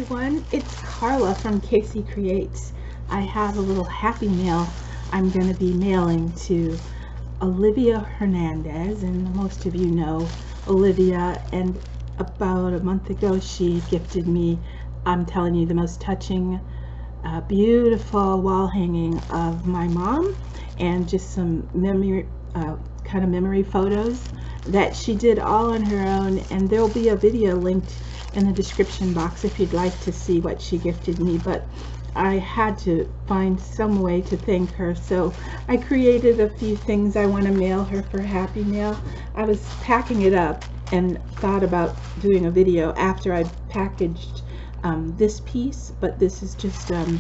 everyone, it's Carla from Casey Creates. I have a little happy mail I'm going to be mailing to Olivia Hernandez, and most of you know Olivia, and about a month ago she gifted me, I'm telling you, the most touching, beautiful wall hanging of my mom and just some memory, kind of memory photos that she did all on her own, and there'll be a video linked in the description box if you'd like to see what she gifted me. But I had to find some way to thank her, so I created a few things I want to mail her for Happy Mail. I was packing it up and thought about doing a video after I packaged this piece, but this is just a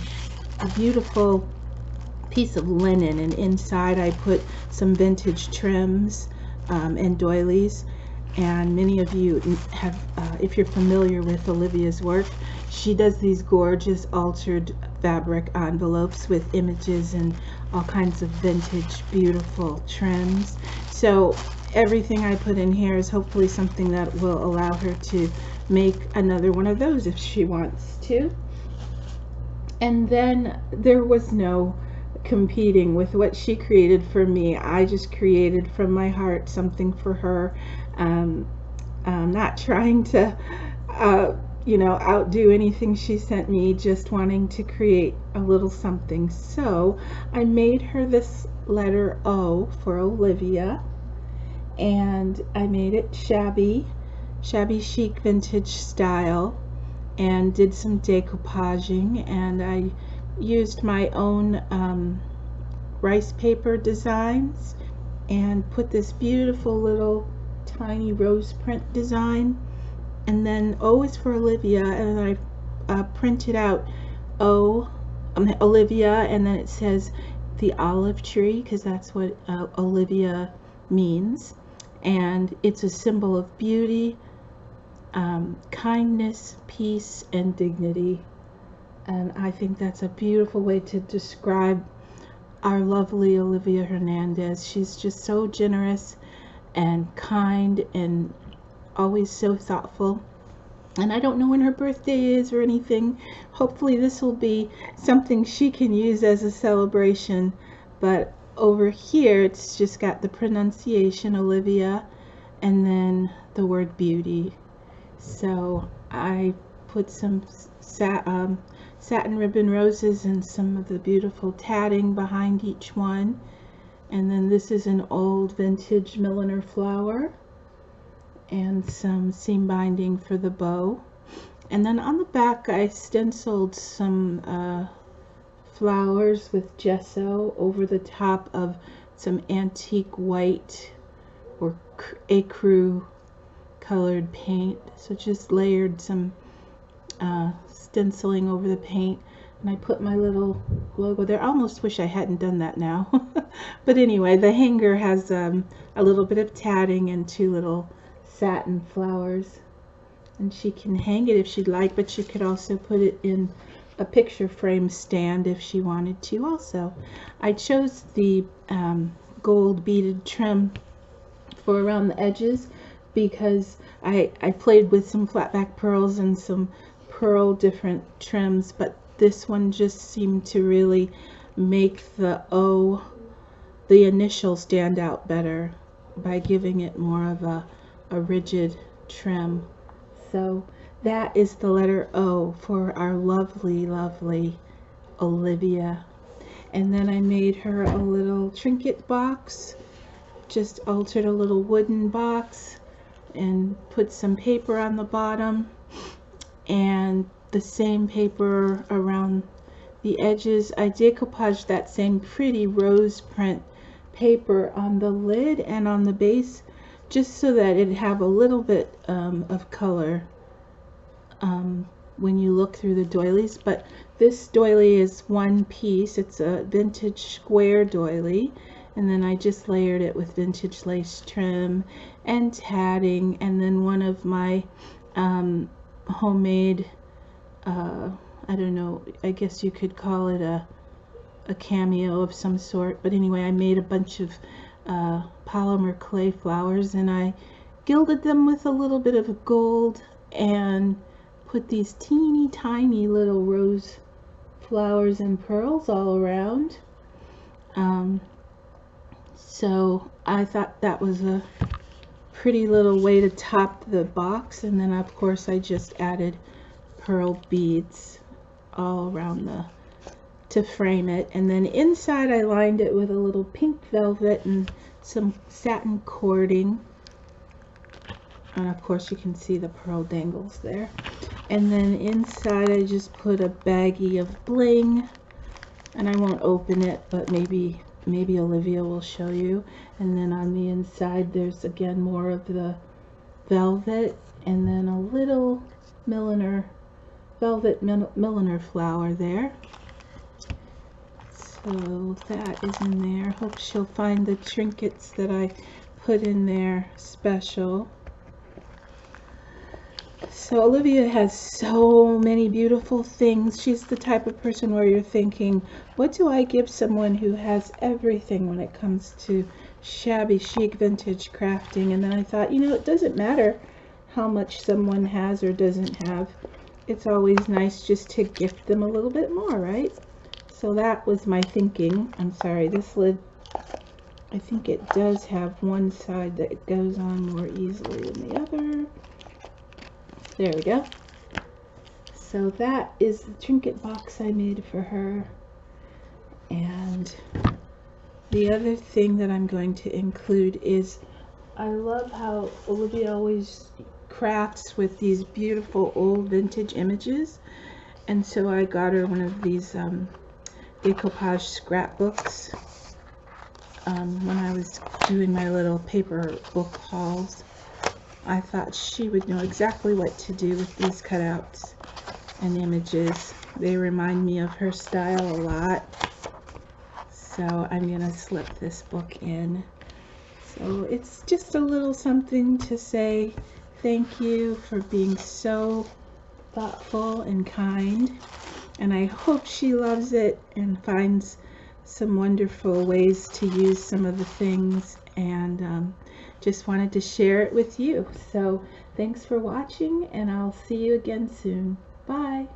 beautiful piece of linen, and inside I put some vintage trims and doilies. And many of you have, if you're familiar with Olivia's work, she does these gorgeous altered fabric envelopes with images and all kinds of vintage beautiful trims. So everything I put in here is hopefully something that will allow her to make another one of those if she wants to. And then there was no competing with what she created for me. I just created from my heart something for her. I'm not trying to outdo anything she sent me, just wanting to create a little something. So I made her this letter O for Olivia, and I made it shabby chic vintage style, and did some decoupaging, and I used my own rice paper designs and put this beautiful little tiny rose print design. And then O is for Olivia, and then I printed out Olivia, and then it says the olive tree, because that's what Olivia means, and it's a symbol of beauty, kindness, peace, and dignity. And I think that's a beautiful way to describe our lovely Olivia Hernandez. She's just so generous and kind and always so thoughtful. And I don't know when her birthday is or anything. Hopefully this will be something she can use as a celebration. But over here it's just got the pronunciation Olivia and then the word beauty. So I put some satin ribbon roses and some of the beautiful tatting behind each one. And then this is an old vintage milliner flower and some seam binding for the bow. And then on the back I stenciled some flowers with gesso over the top of some antique white or ecru colored paint. So just layered some stenciling over the paint, and I put my little logo there. I almost wish I hadn't done that now. But anyway, the hanger has a little bit of tatting and two little satin flowers, and she can hang it if she'd like, but she could also put it in a picture frame stand if she wanted to also. I chose the gold beaded trim for around the edges because I played with some flat back pearls and some pearl different trims, but this one just seemed to really make the O, the initial, stand out better by giving it more of a rigid trim. So that is the letter O for our lovely Olivia. And then I made her a little trinket box, just altered a little wooden box and put some paper on the bottom and the same paper around the edges. I decoupaged that same pretty rose print paper on the lid and on the base, just so that it'd have a little bit of color when you look through the doilies. But this doily is one piece. It's a vintage square doily, and then I just layered it with vintage lace trim and tatting, and then one of my homemade, I don't know, I guess you could call it a cameo of some sort, but anyway, I made a bunch of polymer clay flowers, and I gilded them with a little bit of gold and put these teeny tiny little rose flowers and pearls all around. So I thought that was a pretty little way to top the box, and then of course I just added pearl beads all around to frame it, and then inside I lined it with a little pink velvet and some satin cording, and of course you can see the pearl dangles there. And then inside I just put a baggie of bling, and I won't open it, but maybe Olivia will show you. And then on the inside there's again more of the velvet, and then a little velvet milliner flower there. So that is in there. Hope she'll find the trinkets that I put in there special. So Olivia has so many beautiful things. She's the type of person where you're thinking, what do I give someone who has everything when it comes to shabby chic vintage crafting? And then I thought, it doesn't matter how much someone has or doesn't have. It's always nice just to gift them a little bit more, right? So that was my thinking. I'm sorry, this lid, I think it does have one side that it goes on more easily than the other. There we go. So that is the trinket box I made for her. And the other thing that I'm going to include is, I love how Olivia always crafts with these beautiful old vintage images. And so I got her one of these decoupage scrapbooks when I was doing my little paper book hauls. I thought she would know exactly what to do with these cutouts and images. They remind me of her style a lot. So I'm going to slip this book in. So it's just a little something to say thank you for being so thoughtful and kind. And I hope she loves it and finds some wonderful ways to use some of the things, and just wanted to share it with you. So thanks for watching, and I'll see you again soon. Bye.